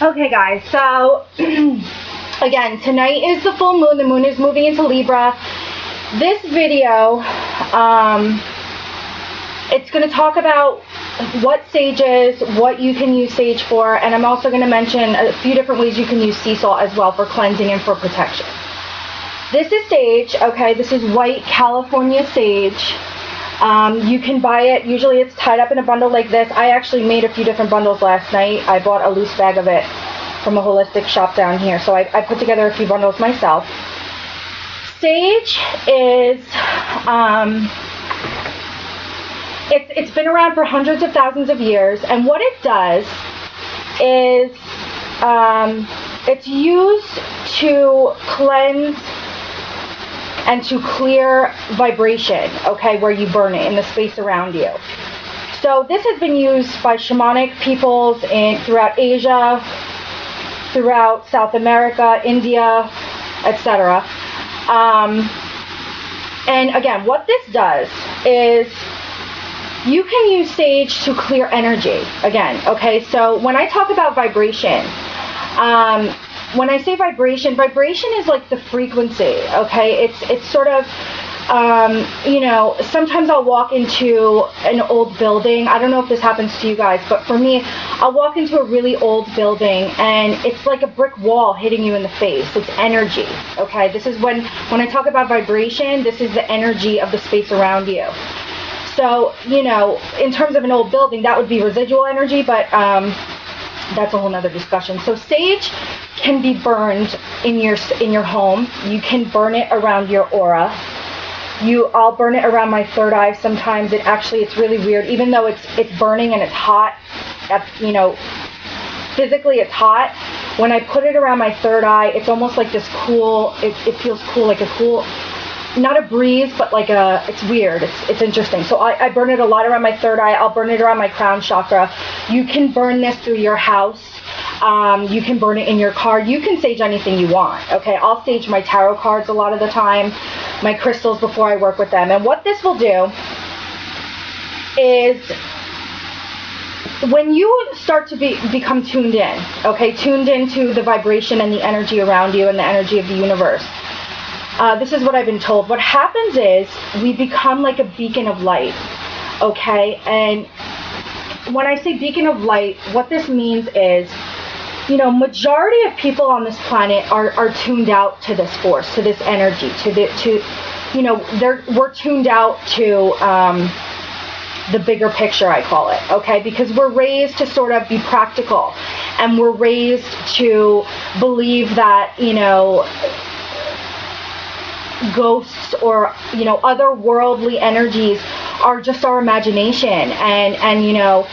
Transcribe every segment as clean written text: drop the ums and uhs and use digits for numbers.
Okay guys, so again, tonight is the full moon. The moon is moving into Libra. This video, it's going to talk about what sage is, what you can use sage for, and I'm also going to mention a few different ways you can use sea salt as well for cleansing and for protection. This is sage, okay? This is white California sage. You can buy it. Usually it's tied up in a bundle like this. I actually made a few different bundles last night. I bought a loose bag of it from a holistic shop down here. So I put together a few bundles myself. Sage is, it's been around for hundreds of thousands of years. And what it does is it's used to cleanse and to clear vibration, okay, where you burn it in the space around you. So this has been used by shamanic peoples throughout Asia, throughout South America, India, etc. And again, what this does is you can use sage to clear energy. Again, okay, so when I talk about vibration, when I say vibration, vibration is like the frequency, okay? It's sort of, you know, sometimes I'll walk into an old building. I don't know if this happens to you guys, but for me, I'll walk into a really old building and it's like a brick wall hitting you in the face. It's energy, okay? This is when I talk about vibration, this is the energy of the space around you. So, you know, in terms of an old building, that would be residual energy, but that's a whole nother discussion. So sage can be burned in your home. You can burn it around your aura. I'll burn it around my third eye sometimes. It's really weird. Even though it's burning and it's hot, you know, physically it's hot. When I put it around my third eye, it's almost like this cool, it feels cool, like a cool, not a breeze, but like it's weird. It's interesting. So I burn it a lot around my third eye. I'll burn it around my crown chakra. You can burn this through your house. You can burn it in your car. You can sage anything you want. Okay, I'll sage my tarot cards a lot of the time, my crystals before I work with them. And what this will do is when you start to become tuned in, okay, tuned into the vibration and the energy around you and the energy of the universe. This is what I've been told. What happens is we become like a beacon of light, okay? And when I say beacon of light, what this means is, you know, majority of people on this planet are tuned out to this force, to this energy, you know, we're tuned out to the bigger picture, I call it, okay? Because we're raised to sort of be practical, and we're raised to believe that, you know, ghosts or, you know, otherworldly energies are just our imagination, and you know,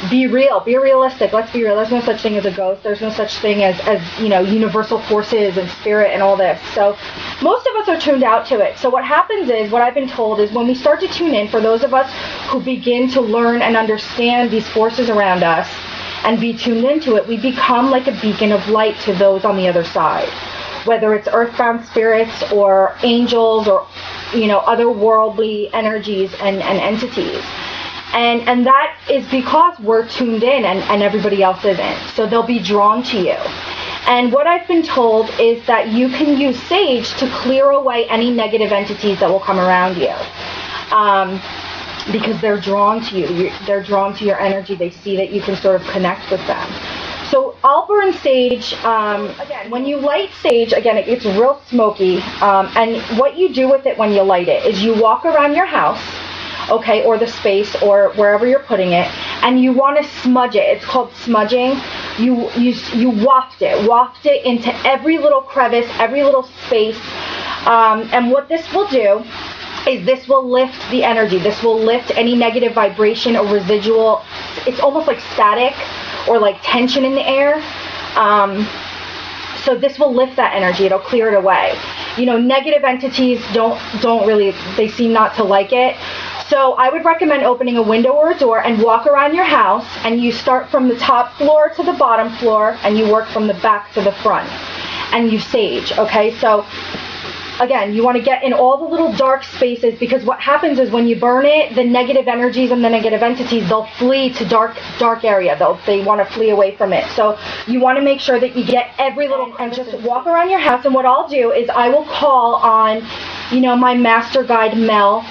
be realistic. Let's be real. There's no such thing as a ghost. There's no such thing as you know, universal forces and spirit and all this. So most of us are tuned out to it. So what happens is, what I've been told is, when we start to tune in, for those of us who begin to learn and understand these forces around us and be tuned into it, we become like a beacon of light to those on the other side, whether it's earthbound spirits or angels or, you know, otherworldly energies and entities. And that is because we're tuned in and everybody else isn't. So they'll be drawn to you. And what I've been told is that you can use sage to clear away any negative entities that will come around you. Because they're drawn to you. They're drawn to your energy. They see that you can sort of connect with them. So I'll burn sage, again, when you light sage, again, it gets real smoky, and what you do with it when you light it is you walk around your house, okay, or the space, or wherever you're putting it, and you want to smudge it. It's called smudging. You waft it into every little crevice, every little space, and what this will do is this will lift the energy. This will lift any negative vibration or residual. It's almost like static or like tension in the air. So this will lift that energy. It'll clear it away. You know, negative entities don't really, they seem not to like it. So I would recommend opening a window or a door and walk around your house, and you start from the top floor to the bottom floor, and you work from the back to the front, and you sage, okay? So again, you want to get in all the little dark spaces, because what happens is when you burn it, the negative energies and the negative entities, they'll flee to dark area. They want to flee away from it. So you want to make sure that you get every little, and just walk around your house. And what I'll do is I will call on, my master guide Mel.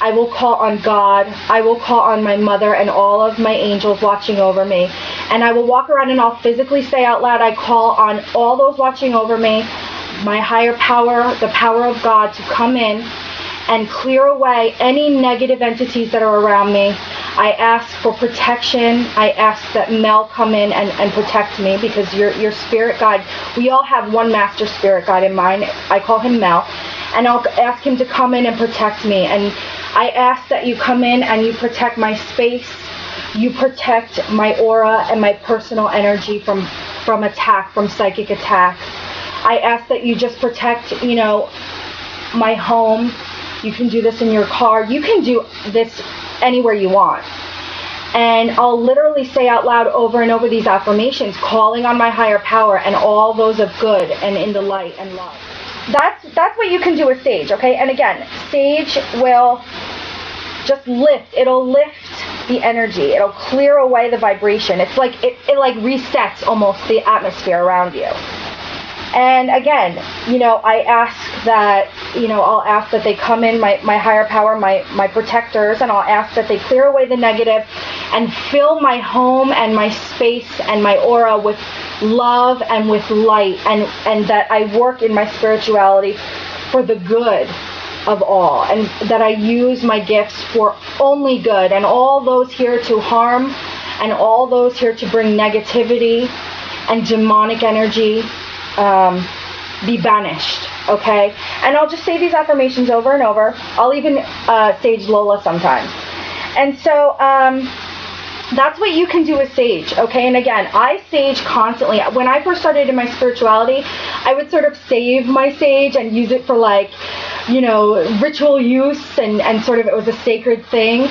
I will call on God. I will call on my mother and all of my angels watching over me. And I will walk around and I'll physically say out loud, I call on all those watching over me, my higher power, the power of God, to come in and clear away any negative entities that are around me. I ask for protection. I ask that Mel come in and protect me, because your spirit guide, we all have one master spirit guide in mind. I call him Mel. And I'll ask him to come in and protect me. And I ask that you come in and you protect my space. You protect my aura and my personal energy from attack, from psychic attack. I ask that you just protect, my home. You can do this in your car. You can do this anywhere you want. And I'll literally say out loud over and over these affirmations, calling on my higher power and all those of good and in the light and love. That's what you can do with sage, okay? And again, sage will just lift. It'll lift the energy. It'll clear away the vibration. It's like it like resets almost the atmosphere around you. And again, I ask that, I'll ask that they come in, my higher power, my protectors, and I'll ask that they clear away the negative and fill my home and my space and my aura with love and with light, and that I work in my spirituality for the good of all, and that I use my gifts for only good, and all those here to harm and all those here to bring negativity and demonic energy be banished, okay? And I'll just say these affirmations over and over. I'll even sage Lola sometimes. And so that's what you can do with sage, okay? And again, I sage constantly. When I first started in my spirituality, I would sort of save my sage and use it for ritual use, and sort of it was a sacred thing.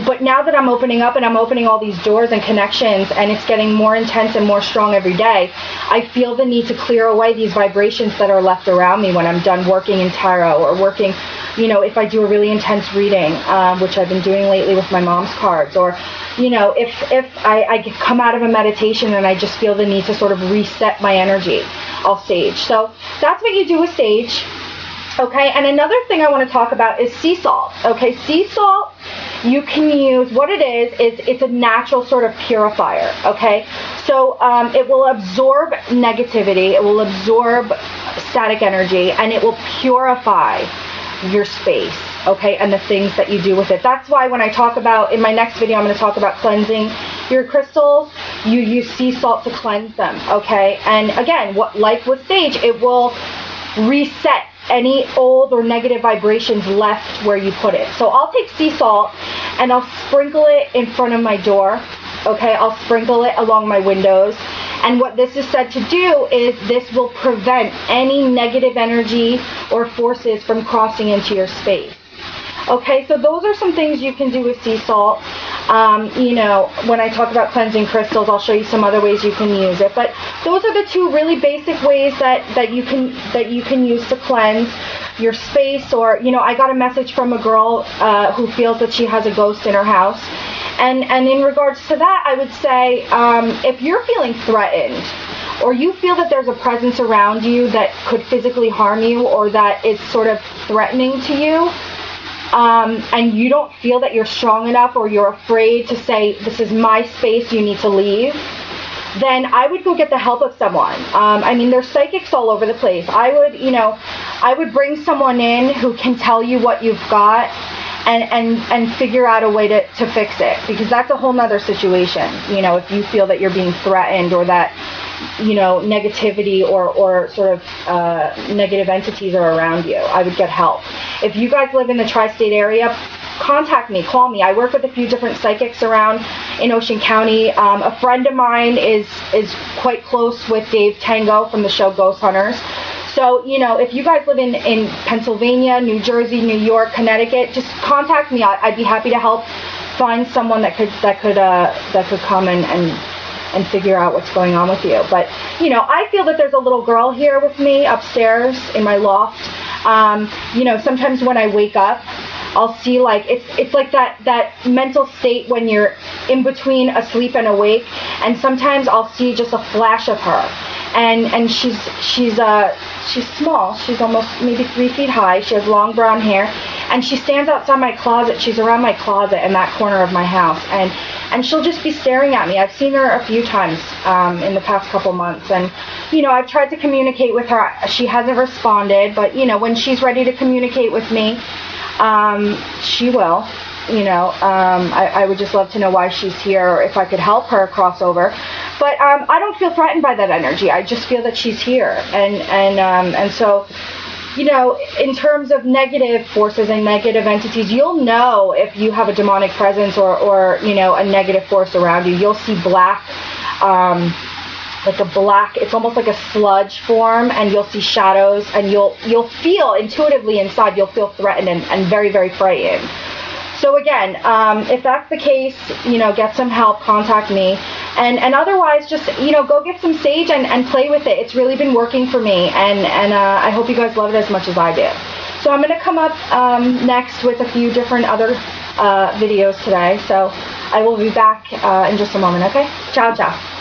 But now that I'm opening up and I'm opening all these doors and connections, and it's getting more intense and more strong every day, I feel the need to clear away these vibrations that are left around me when I'm done working in tarot, or working, if I do a really intense reading, which I've been doing lately with my mom's cards, or if I come out of a meditation and I just feel the need to sort of reset my energy, I'll sage. So that's what you do with sage. Okay, and another thing I want to talk about is sea salt. Okay, sea salt, you can use, what it is it's a natural sort of purifier. Okay, so it will absorb negativity, it will absorb static energy, and it will purify your space. Okay, and the things that you do with it. That's why when I talk about, in my next video, I'm going to talk about cleansing your crystals, you use sea salt to cleanse them. Okay, and again, like with sage, it will reset any old or negative vibrations left where you put it. So I'll take sea salt and I'll sprinkle it in front of my door. Okay, I'll sprinkle it along my windows. And what this is said to do is this will prevent any negative energy or forces from crossing into your space. Okay, so those are some things you can do with sea salt. When I talk about cleansing crystals, I'll show you some other ways you can use it. But those are the two really basic ways that you can use to cleanse your space. Or, I got a message from a girl who feels that she has a ghost in her house. And in regards to that, I would say if you're feeling threatened, or you feel that there's a presence around you that could physically harm you, or that is sort of threatening to you, and you don't feel that you're strong enough, or you're afraid to say, this is my space, you need to leave, then I would go get the help of someone. There's psychics all over the place. I would bring someone in who can tell you what you've got and figure out a way to fix it, because that's a whole nother situation. If you feel that you're being threatened, or that negativity or sort of negative entities are around you, I would get help. If you guys live in the tri-state area, contact me, call me. I work with a few different psychics around in Ocean County. A friend of mine is quite close with Dave Tango from the show Ghost Hunters. So, if you guys live in Pennsylvania, New Jersey, New York, Connecticut, just contact me. I'd be happy to help find someone that could come and figure out what's going on with you. But, I feel that there's a little girl here with me upstairs in my loft. You know, sometimes when I wake up, I'll see like it's like that mental state when you're in between asleep and awake, and sometimes I'll see just a flash of her, and she's small. She's almost maybe 3 feet high. She has long brown hair, and she stands outside my closet. She's around my closet in that corner of my house, and she'll just be staring at me. I've seen her a few times in the past couple months, and you know, I've tried to communicate with her. She hasn't responded, but you know, when she's ready to communicate with me, she will. You know, I would just love to know why she's here, or if I could help her cross over. But I don't feel threatened by that energy. I just feel that she's here, and so, you know, in terms of negative forces and negative entities, you'll know if you have a demonic presence or you know, a negative force around you. You'll see black, like a black, it's almost like a sludge form, and you'll see shadows, and you'll feel intuitively inside, you'll feel threatened and very, very frightened. So again, if that's the case, you know, get some help, contact me. And otherwise, just, you know, go get some sage and play with it. It's really been working for me, and I hope you guys love it as much as I do. So I'm going to come up next with a few different other videos today. So I will be back in just a moment, okay? Ciao, ciao.